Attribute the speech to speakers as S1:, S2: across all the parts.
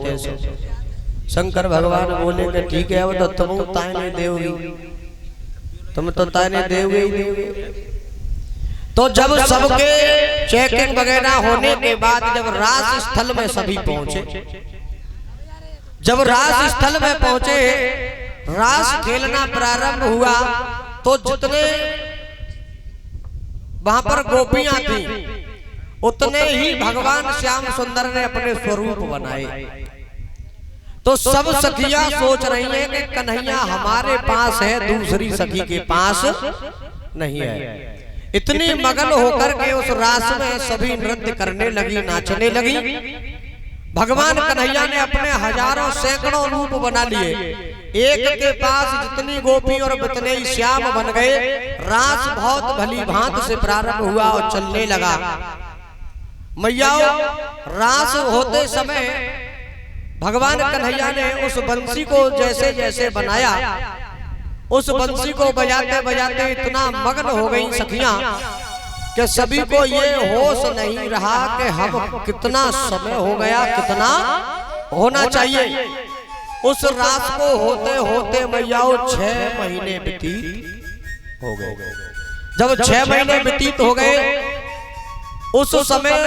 S1: होते सो। शंकर भगवान बोले कि ठीक है, वो तो तुम ताने देवगी, तुम तो ताने देवगे ही देवगे। तो जब सबके चेकिंग वगैरह होने के बाद जब रास स्थल में सभी पहुंचे, जब रास स्थल में पहुंचे, रास खेलना प्रारंभ हुआ, तो जितने वहां पर गोपियां थी उतने ही भगवान श्याम सुंदर ने अपने स्वरूप बनाए। तो सब सखियां सोच रही हैं कि कन्हैया हमारे पास है, दूसरी सखी के पास नहीं है। इतनी मगन होकर के उस रास में सभी नृत्य करने लगी, नाचने लगी। भगवान कन्हैया ने अपने हजारों सैकड़ों रूप बना लिए। एक के पास जितनी गोपी और उतने ही श्याम बन गए। रास बहुत भली भांति से प्रारंभ हुआ और चलने लगा। मैयाओं, रास होते समय भगवान कन्हैया ने उस बंसी को जैसे जैसे बनाया, उस बंसी को बजाते बजाते इतना मग्न हो गई सखियां कि सभी को ये होश नहीं रहा कि हम कितना समय हो गया, कितना होना चाहिए। उस रात को होते होते मैयाओं 6 महीने व्यतीत हो गए। जब 6 महीने व्यतीत हो गए, उस समय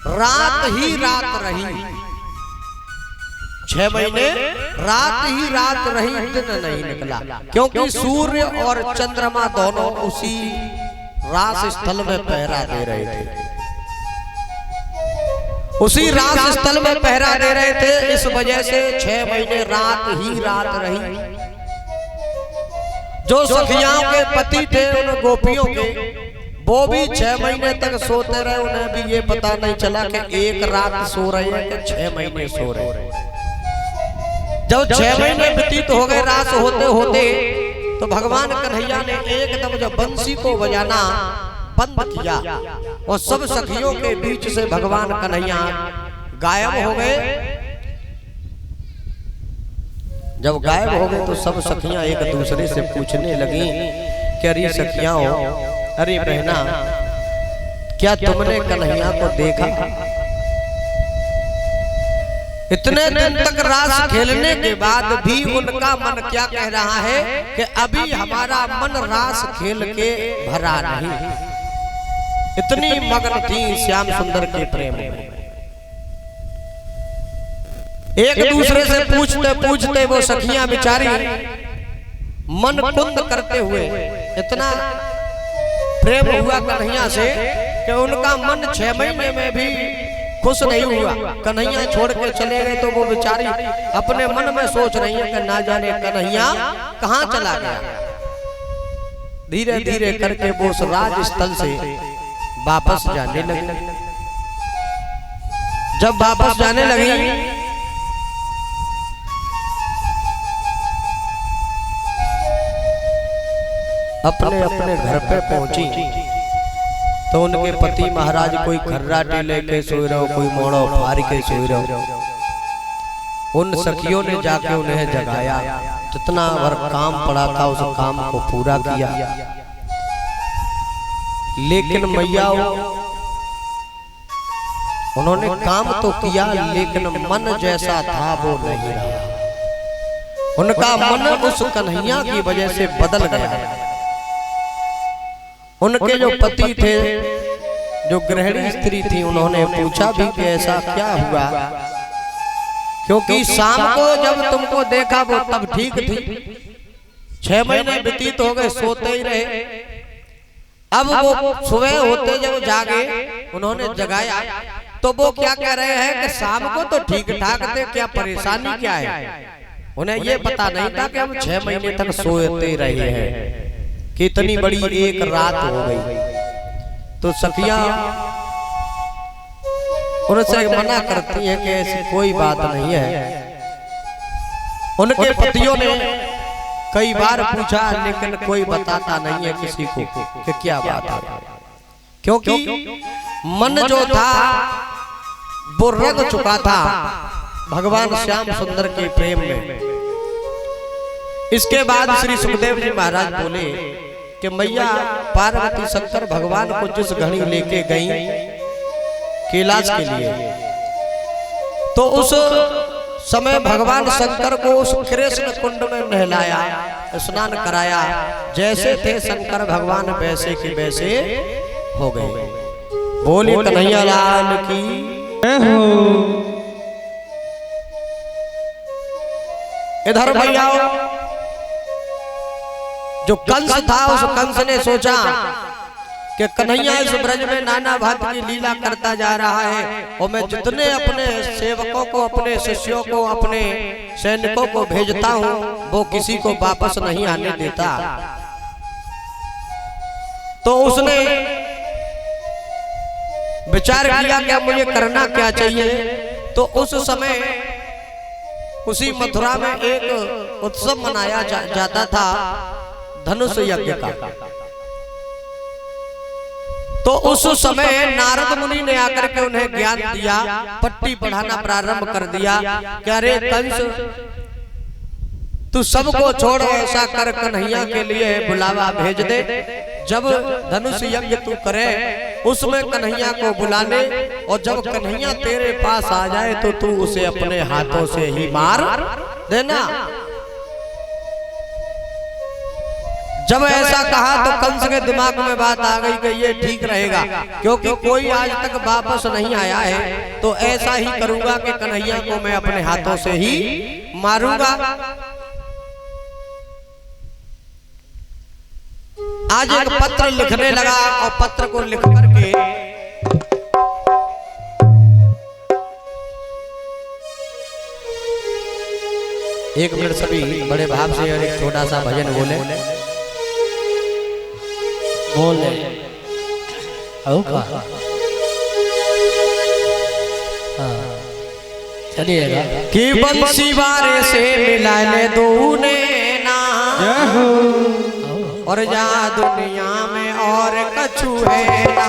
S1: रात ही रात रही। 6 महीने रात ही रात रही, दिन नहीं निकला, क्योंकि सूर्य और चंद्रमा दोनों उसी रास स्थल में पहरा दे रहे थे। उसी रास स्थल में पहरा दे रहे थे। इस वजह से 6 महीने रात ही रात रही। जो सखियाओं के पति थे उन गोपियों के, वो भी 6 महीने तक सोते रहे। उन्हें भी ये पता नहीं चला कि एक रात सो रहे हैं कि 6 महीने सो रहे हैं। जब 6 महीने व्यतीत हो गए रास होते होते, तो भगवान कन्हैया ने एकदम जब बंसी को बजाना बंद किया और सब सखियों के बीच से भगवान कन्हैया गायब हो गए। जब गायब हो गए तो सब सखियां एक दूसरे से पूछने लगी कि अरे सखियां हो, अरे बहना, क्या तुमने कन्हैया को देखा? इतने दिन तक रास खेलने के बाद भी उनका मन क्या कह रहा है कि अभी हमारा मन रास खेल के भरा नहीं। इतनी मगन थी श्याम सुंदर के प्रेम में। एक दूसरे से पूछते पूछते वो सखियां बिचारी मन कुंद करते हुए, इतना प्रेम हुआ कन्हैया से कि उनका मन 6 महीने में भी खुश नहीं हुआ। कन्हैया छोड़ के चले गए तो वो बेचारी अपने मन में सोच रही है कि ना जाने कन्हैया कहाँ चला गया। धीरे धीरे करके वो उस राज स्थल से वापस जाने लगी। जब वापस जाने लगी, अपने अपने घर पे पहुंची तो उनके पति महाराज कोई खर्राटे लेके सोए रहो, कोई मोड़ो फाड़ के सोए रहो। उन सखियों ने जाके उन्हें जगाया। जितना भर काम पड़ा था उस काम को पूरा किया। लेकिन मैया उन्होंने काम तो किया, लेकिन मन जैसा था वो नहीं रहा। उनका मन उस कन्हैया की वजह से बदल गया। उनके जो पति थे, जो गृहिणी स्त्री थी, उन्होंने पूछा भी कि ऐसा क्या हुआ, क्योंकि शाम को जब तुमको देखा वो तब ठीक थी। 6 महीने व्यतीत हो गए, सोते ही रहे। अब वो सुबह होते जब जागे, उन्होंने जगाया तो वो क्या कह रहे हैं कि शाम को तो ठीक ठाक थे, क्या परेशानी क्या है। उन्हें ये पता नहीं था कि हम 6 महीने तक सोते रहे हैं, कितनी बड़ी एक रात हो गई। तो सखियां उनसे मना करती हैं कि ऐसी कोई बात नहीं है। उनके पतियों ने कई बार पूछा, लेकिन कोई बताता नहीं है किसी को कि क्या बात है, क्योंकि मन जो था वो रंग चुका था भगवान श्याम सुंदर के प्रेम में। इसके बाद श्री सुखदेव जी महाराज बोले कि मैया पार्वती शंकर भगवान को जिस घड़ी लेके गई कैलाश के लिए, तो उस समय भगवान शंकर को उस कृष्ण कुंड में नहलाया, स्नान कराया। जैसे थे शंकर भगवान वैसे के वैसे हो गए। बोली कन्हैया लाल की इधर भैया जो कंस था उस कंस ने सोचा कि कन्हैया इस ब्रज में नाना भांति की लीला करता जा रहा है और मैं जितने अपने सेवकों को, अपने शिष्यों को, अपने सैनिकों को भेजता हूँ वो किसी को वापस नहीं आने देता। तो उसने विचार किया कि मुझे करना क्या चाहिए। तो उस समय उसी मथुरा में एक उत्सव मनाया जाता था धनुष यज्ञ का। तो उस समय नारद मुनि ने आकर के उन्हें ज्ञान दिया, पट्टी पढ़ाना प्रारंभ कर दिया कि अरे कंस तू सबको छोड़ ऐसा कर कन्हैया के लिए बुलावा भेज दे। जब धनुष यज्ञ तू करे उसमें कन्हैया को बुला ले और जब कन्हैया तेरे पास आ जाए तो तू उसे अपने हाथों से ही मार देना। जब ऐसा कहा तो कंस के दिमाग में बात आ गई कि ये ठीक रहेगा, क्योंकि कोई आज तक वापस नहीं आया है। तो ऐसा ही करूंगा कि कन्हैया को मैं अपने हाथों से ही मारूंगा। आज एक पत्र लिखने लगा और पत्र को लिख करके एक मिनट सभी बड़े भाव से और एक छोटा सा भजन बोले।
S2: चलिएगा
S1: कि बंसी बारे से मिला ले दो ने ना और जा दुनिया में और कछु है ना।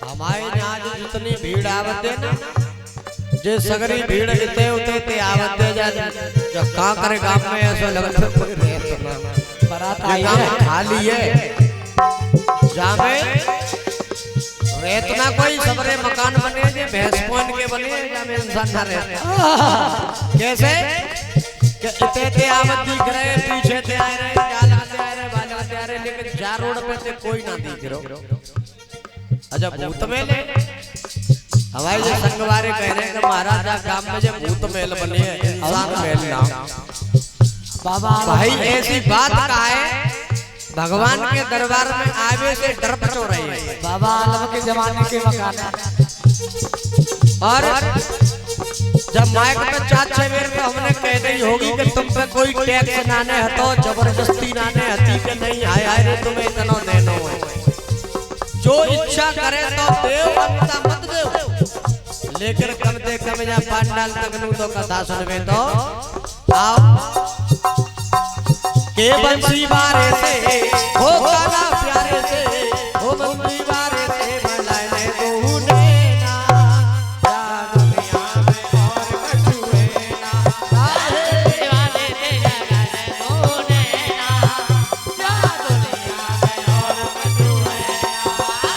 S1: हमारे यहाँ जो जितनी भीड़ आवत है ना, जे सगरी भीड़ इतने उते ते आवत है जब का करे गांव में ऐसा लगत है कोई रेत ना बारात आई है खाली है जामे रेत ना कोई सबरे मकान बने जे भैंस पॉइंट के बने जामे इंसान ना रहते कैसे कि इतने ते आवत दिख रहे पीछे ते आ रहे चाल आते आ रहे बाल आते आ रहे लेकिन जा रोड पे ते कोई ना दिख रहा। अच्छा भूत मेल हमारे जो संगवारे कह रहे हैं कि महाराजा गांव में जो भूत मेल बने हैं इंसान मेल ना बाबा भाई ऐसी बात का है भगवान के दरबार में आवे से डर बचो रही है
S2: बाबा आलम के जमाने के मकान।
S1: और जब माइक पे 4-6 बेर तो हमने कह दी होगी कि तुम पे कोई टैक्स नाने हतो जबरदस्ती नाने हती कि नहीं आए आए रे तुम्हें इतना देनो है जो इच्छा करे तो देव अंता मत देव लेकिन कम दे कम जा पांडाल तक नु तो कथा सुनबे तो आओ के बंसी बारे से हो गाना प्यारे से हो बंसी बारे से भलाई ने दो ने ना जा दुनिया में और कछु है ना
S2: दीवाने तेरा गाने दो ने ना जा दुनिया में और कछु है ना।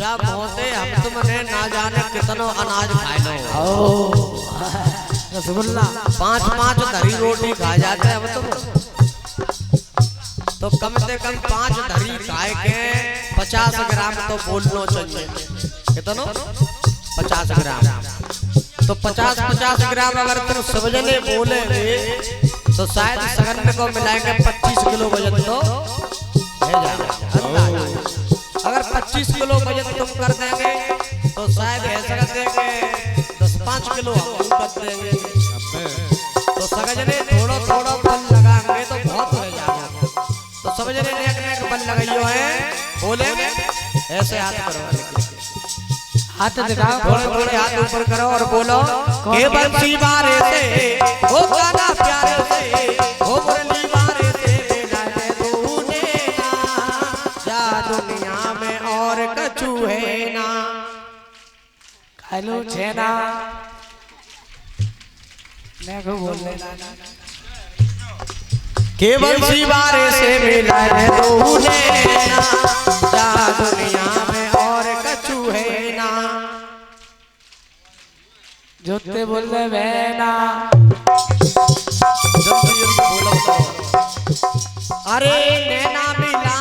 S1: जब होते हम तुमने ना जाने कितनो अनाज खाए लो।
S2: रसगुल्ला
S1: 5-5 धरी रोटी खा जाते हम तुम, तो कम से कम 5 धरी खाए के 50 ग्राम तो बोलना चाहिए। कितनो 50 ग्राम। तो 50-50 ग्राम अगर तुम सब जने बोलेंगे तो शायद सगन को मिलाएंगे 25 किलो वजन तो है जाएगा। अगर 25 किलो वजन तुम कर देंगे तो शायद ऐसा कर देंगे 10-5 किलो हम कर देंगे। तो सब जने थोड़ा थोड़ा बल लगाएंगे तो बहुत हो जाएगा। तो सब जने नेक बल लगाइयो है, बोलेंगे ऐसे हाथ करो,
S2: हाथ दिखाओ,
S1: थोड़े थोड़े हाथ ऊपर करो और बोलो के बंसी बारे से ओ गाना प्यारे से ओ मुरली बारे से जाने तूने ना जा दुनिया में और कछु है ना।
S2: खालो छेना मैं को बोल लेना
S1: के बंसी बारे से मिला है तूने ना जा दुनिया में और कछु है ना।
S2: जोते बोल दे बहना
S1: अरे नैना मिला